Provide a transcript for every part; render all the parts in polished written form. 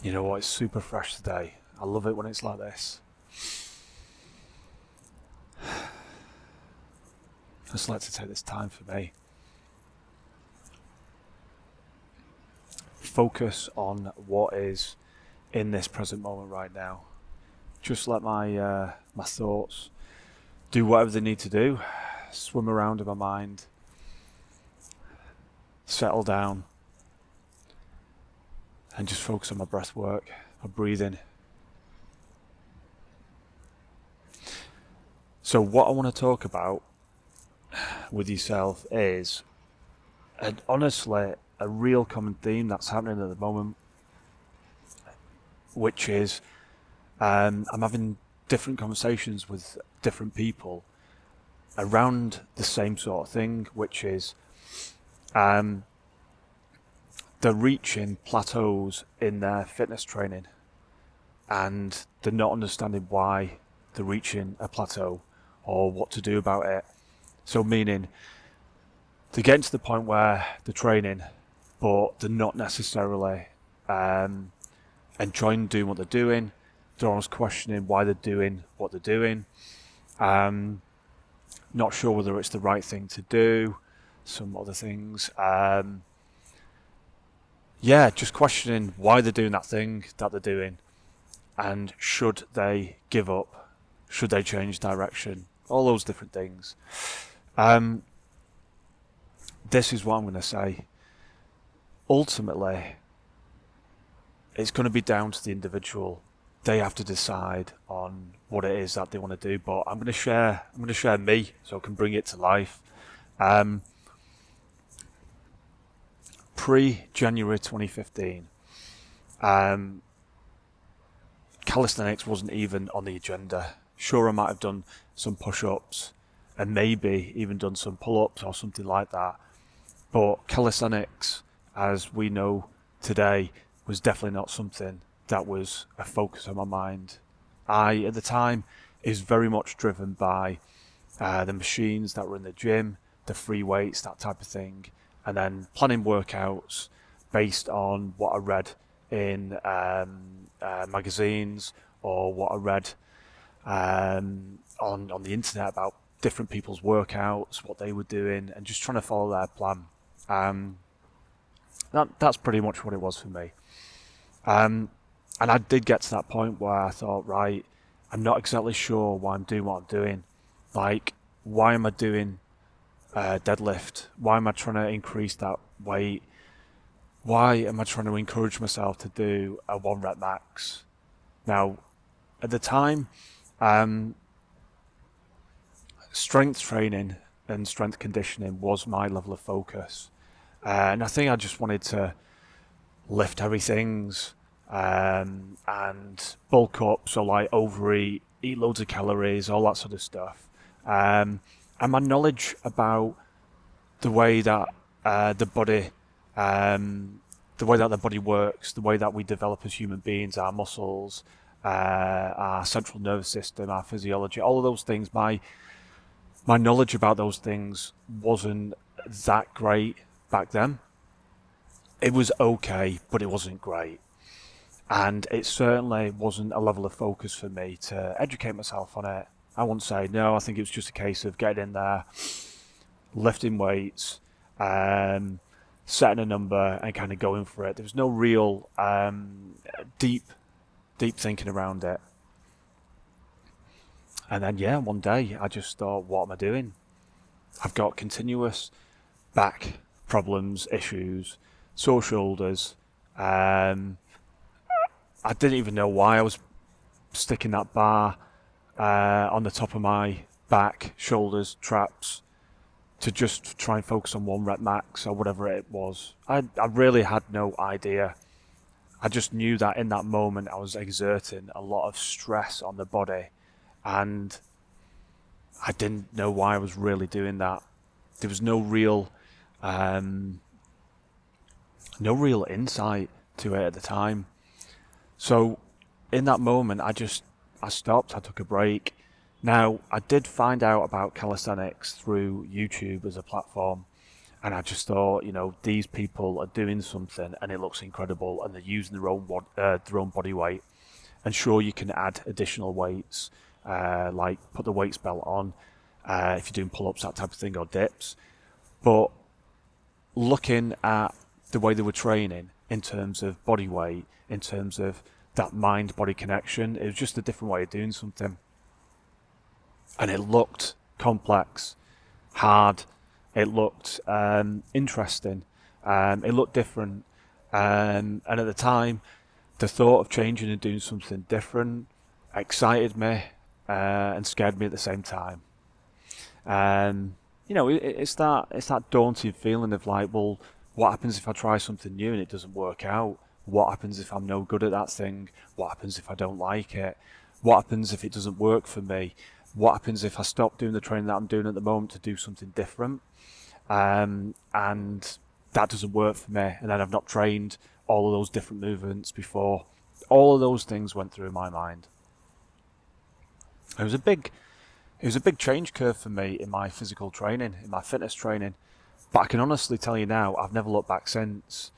You know what? It's super fresh today. I love it when it's like this. I just like to take this time for me. Focus on what is in this present moment right now. Just let my thoughts do whatever they need to do. Swim around in my mind. Settle down. And just focus on my breath work, my breathing. So what I want to talk about with yourself is, and honestly, a real common theme that's happening at the moment, which is I'm having different conversations with different people around the same sort of thing, which is they're reaching plateaus in their fitness training and they're not understanding why they're reaching a plateau or what to do about it. So meaning they're getting to the point where they're training, but they're not necessarily enjoying doing what they're doing. They're almost questioning why they're doing what they're doing. Not sure whether it's the right thing to do. Some other things. Just questioning why they're doing that thing that they're doing, and should they give up? Should they change direction? All those different things. This is what I'm going to say. Ultimately, it's going to be down to the individual. They have to decide on what it is that they want to do. But I'm going to share me so I can bring it to life. Pre-January 2015, calisthenics wasn't even on the agenda. Sure, I might have done some push-ups and maybe even done some pull-ups or something like that. But calisthenics, as we know today, was definitely not something that was a focus on my mind. At the time, is very much driven by the machines that were in the gym, the free weights, that type of thing, and then planning workouts based on what I read in magazines or what I read on the internet about different people's workouts, what they were doing, and just trying to follow their plan. That's pretty much what it was for me. And I did get to that point where I thought, right, I'm not exactly sure why I'm doing what I'm doing. Like, why am I doing deadlift? Why am I trying to increase that weight? Why am I trying to encourage myself to do a 1 rep max? Now, at the time, strength training and strength conditioning was my level of focus. And I think I just wanted to lift heavy things and bulk up, so like overeat, eat loads of calories, all that sort of stuff. And my knowledge about the way that the body works, the way that we develop as human beings, our muscles, our central nervous system, our physiology, all of those things. My knowledge about those things wasn't that great back then. It was okay, but it wasn't great. And it certainly wasn't a level of focus for me to educate myself on it. I won't say no, I think it was just a case of getting in there, lifting weights, setting a number and kind of going for it. There was no real deep thinking around it. And then, one day I just thought, what am I doing? I've got continuous back problems, issues, sore shoulders. I didn't even know why I was sticking that bar on the top of my back, shoulders, traps, to just try and focus on 1 rep max or whatever it was. I really had no idea. I just knew that in that moment I was exerting a lot of stress on the body, and I didn't know why I was really doing that. There was no real insight to it at the time. So in that moment, I stopped, I took a break. Now, I did find out about calisthenics through YouTube as a platform, And I just thought, these people are doing something and it looks incredible, and they're using their own body weight. And sure, you can add additional weights, like put the weights belt on if you're doing pull-ups, that type of thing, or dips. But looking at the way they were training in terms of body weight, in terms of that mind-body connection, it was just a different way of doing something. And it looked complex, hard, it looked interesting, it looked different. And at the time, the thought of changing and doing something different excited me and scared me at the same time. It's that daunting feeling of like, well, what happens if I try something new and it doesn't work out? What happens if I'm no good at that thing? What happens if I don't like it? What happens if it doesn't work for me? What happens if I stop doing the training that I'm doing at the moment to do something different? And that doesn't work for me, and then I've not trained all of those different movements before. All of those things went through my mind. It was a big change curve for me in my physical training, in my fitness training. But I can honestly tell you now, I've never looked back since.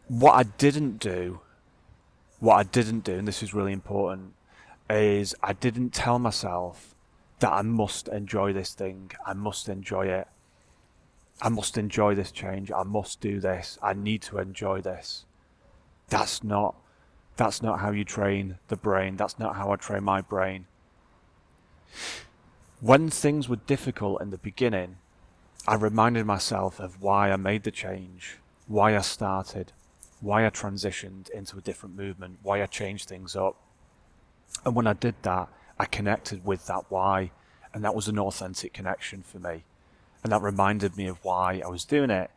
What I didn't do, and this is really important, is I didn't tell myself that I must enjoy this thing. I must enjoy it. I must enjoy this change. I must do this. I need to enjoy this. That's not how you train the brain. That's not how I train my brain. When things were difficult in the beginning, I reminded myself of why I made the change, why I started, why I transitioned into a different movement, why I changed things up. And when I did that, I connected with that why, and that was an authentic connection for me. And that reminded me of why I was doing it.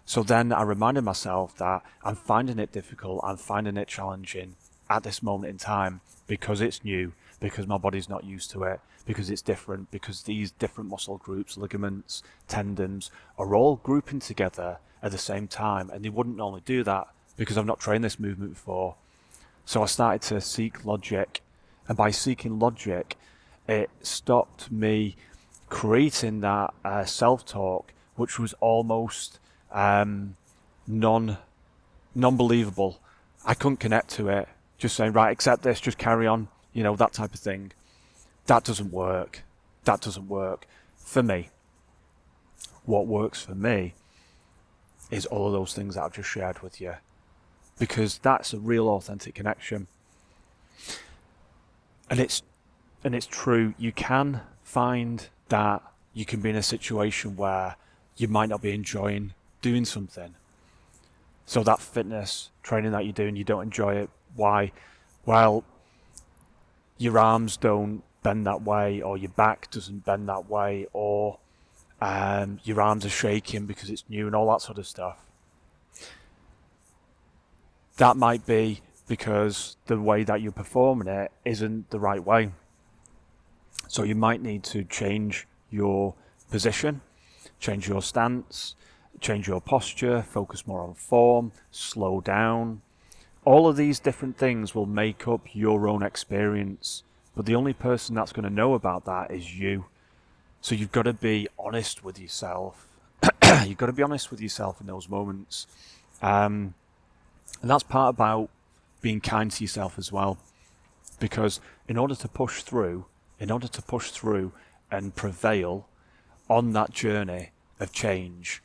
So then I reminded myself that I'm finding it difficult, I'm finding it challenging at this moment in time because it's new, because my body's not used to it, because it's different, because these different muscle groups, ligaments, tendons are all grouping together at the same time, and they wouldn't normally do that because I've not trained this movement before. So I started to seek logic, and by seeking logic, it stopped me creating that self-talk, which was almost non-believable. I couldn't connect to it. Just saying, right, accept this, just carry on, that type of thing. That doesn't work. That doesn't work for me. What works for me is all of those things that I've just shared with you, because that's a real authentic connection. And it's true. You can find that you can be in a situation where you might not be enjoying doing something. So that fitness training that you're doing, you don't enjoy it. Why? Well, your arms don't bend that way, or your back doesn't bend that way, or your arms are shaking because it's new and all that sort of stuff. That might be because the way that you're performing it isn't the right way. So you might need to change your position, change your stance, change your posture, focus more on form, slow down. All of these different things will make up your own experience, but the only person that's going to know about that is you. So you've got to be honest with yourself. You've got to be honest with yourself in those moments. And that's part about being kind to yourself as well. Because in order to push through and prevail on that journey of change,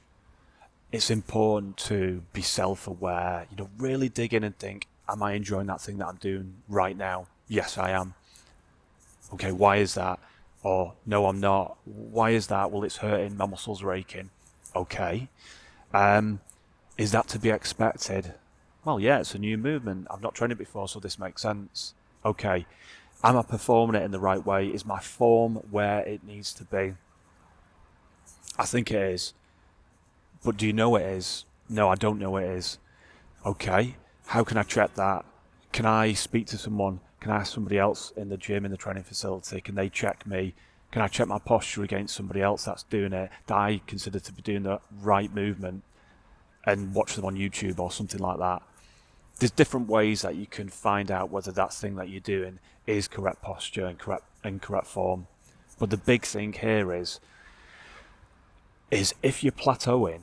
it's important to be self-aware, really dig in and think, am I enjoying that thing that I'm doing right now? Yes, I am. Okay, why is that? Or, no, I'm not. Why is that? Well, it's hurting, my muscles are aching. Okay. Is that to be expected? Well, yeah, it's a new movement. I've not trained it before, so this makes sense. Okay. Am I performing it in the right way? Is my form where it needs to be? I think it is. But do you know it is? No, I don't know it is. Okay. How can I check that? Can I speak to someone? Can I ask somebody else in the gym, in the training facility? Can they check me? Can I check my posture against somebody else that's doing it, that I consider to be doing the right movement, and watch them on YouTube or something like that? There's different ways that you can find out whether that thing that you're doing is correct posture and correct form. But the big thing here is if you're plateauing,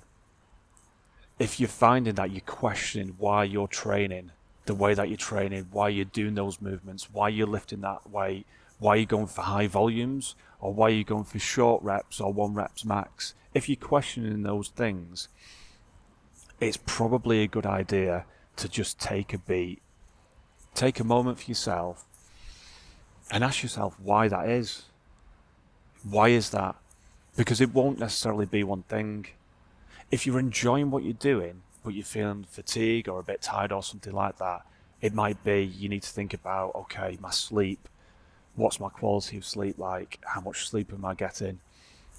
if you're finding that you're questioning why you're training the way that you're training, why you're doing those movements, why you're lifting that weight, why you're going for high volumes, or why you're going for short reps or 1 reps max, if you're questioning those things, it's probably a good idea to just take a beat, take a moment for yourself, and ask yourself why that is. Why is that? Because it won't necessarily be one thing. If you're enjoying what you're doing, but you're feeling fatigue or a bit tired or something like that, it might be you need to think about, okay, my sleep, what's my quality of sleep like? How much sleep am I getting?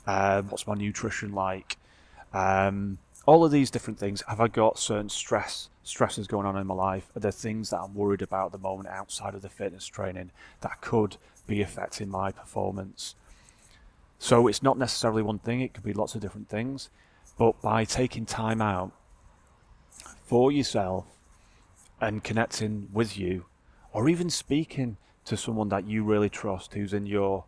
What's my nutrition like? All of these different things. Have I got certain stresses going on in my life? Are there things that I'm worried about at the moment outside of the fitness training that could be affecting my performance? So it's not necessarily one thing, it could be lots of different things. But by taking time out for yourself and connecting with you, or even speaking to someone that you really trust, who's in your,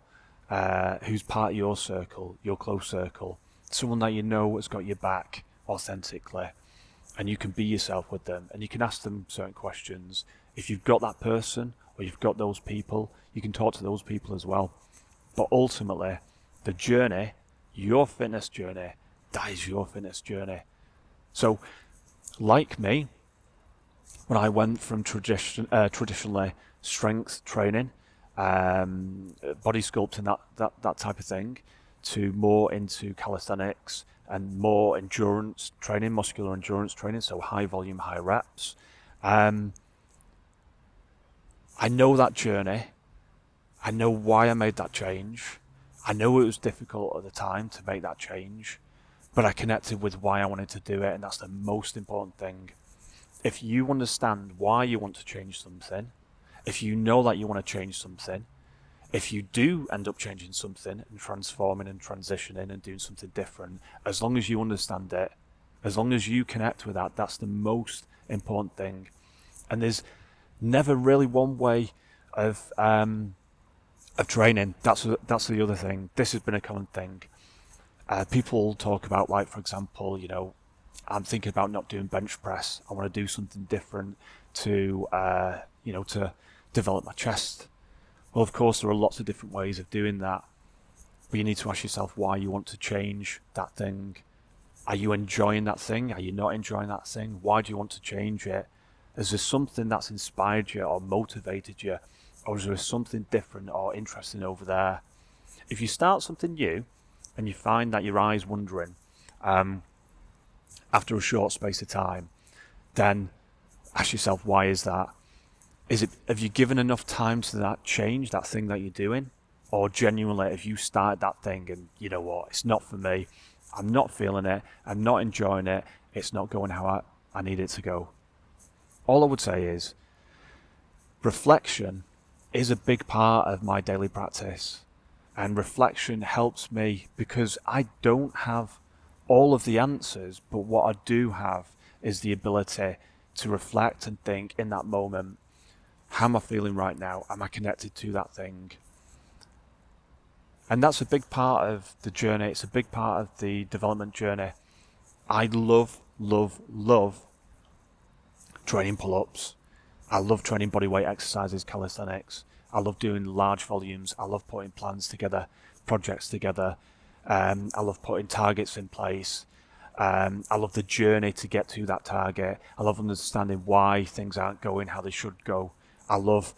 who's part of your circle, your close circle, someone that you know has got your back authentically, and you can be yourself with them, and you can ask them certain questions. If you've got that person, or you've got those people, you can talk to those people as well. But ultimately, the journey, your fitness journey, that is your fitness journey. So, like me, when I went from traditionally strength training, body sculpting, that type of thing, to more into calisthenics and more endurance training, muscular endurance training, so high volume, high reps. I know that journey. I know why I made that change. I know it was difficult at the time to make that change, but I connected with why I wanted to do it, and that's the most important thing. If you understand why you want to change something, if you know that you want to change something, if you do end up changing something and transforming and transitioning and doing something different, as long as you understand it, as long as you connect with that, that's the most important thing. And there's never really one way of training. That's the other thing. This has been a common thing. People talk about, like, for example, I'm thinking about not doing bench press. I want to do something different to to develop my chest. Well, of course, there are lots of different ways of doing that, but you need to ask yourself why you want to change that thing. Are you enjoying that thing? Are you not enjoying that thing? Why do you want to change it? Is there something that's inspired you or motivated you, or is there something different or interesting over there? If you start something new and you find that your eye's wandering after a short space of time, then ask yourself, why is that? Have you given enough time to that change, that thing that you're doing? Or genuinely, if you started that thing and you know what, it's not for me, I'm not feeling it, I'm not enjoying it, it's not going how I need it to go. All I would say is, reflection is a big part of my daily practice. And reflection helps me because I don't have all of the answers, but what I do have is the ability to reflect and think in that moment, how am I feeling right now? Am I connected to that thing? And that's a big part of the journey. It's a big part of the development journey. I love training pull-ups. I love training bodyweight exercises, calisthenics. I love doing large volumes. I love putting plans together, projects together. I love putting targets in place. I love the journey to get to that target. I love understanding why things aren't going how they should go. I love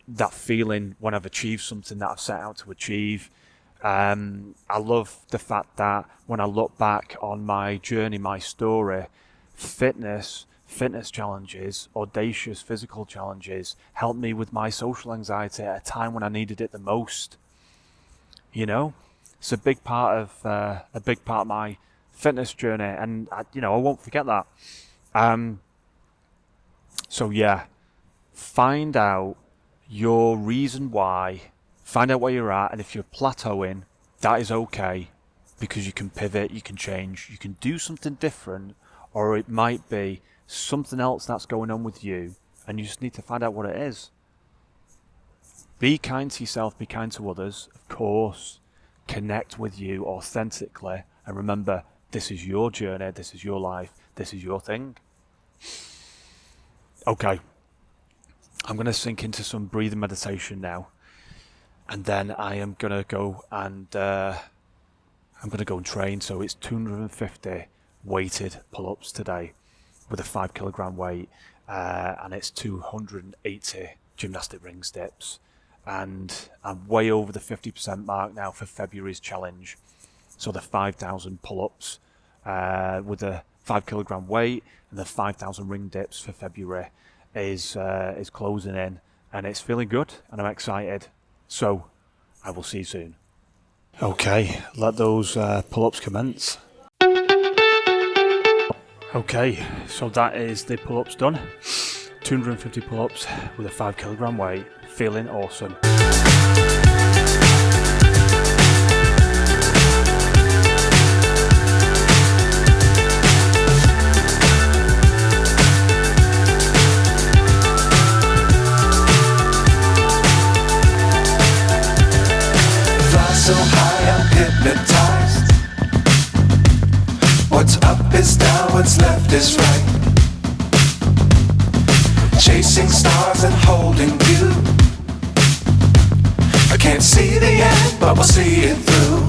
that feeling when I've achieved something that I've set out to achieve. I love the fact that when I look back on my journey, my story, fitness challenges, audacious physical challenges helped me with my social anxiety at a time when I needed it the most. It's a big part of my fitness journey, and I won't forget that. So yeah, find out your reason why, find out where you're at, and if you're plateauing, that is okay, because you can pivot, you can change, you can do something different, or it might be something else that's going on with you, and you just need to find out what it is. Be kind to yourself, be kind to others, of course, connect with you authentically, and remember, this is your journey, this is your life, this is your thing. Okay, I'm going to sink into some breathing meditation now, and then I am going to go and train. So it's 250 weighted pull-ups today with a 5 kilogram weight, and it's 280 gymnastic ring dips, and I'm way over the 50% mark now for February's challenge. So the 5,000 pull-ups with a 5 kilogram weight and the 5,000 ring dips for February is closing in, and it's feeling good, and I'm excited. So I will see you soon. Okay, let those pull-ups commence. Okay, so that is the pull-ups done. 250 pull-ups with a 5 kilogram weight, feeling awesome. So high I'm hypnotized. What's up is down, what's left is right. Chasing stars and holding you. I can't see the end, but we'll see it through.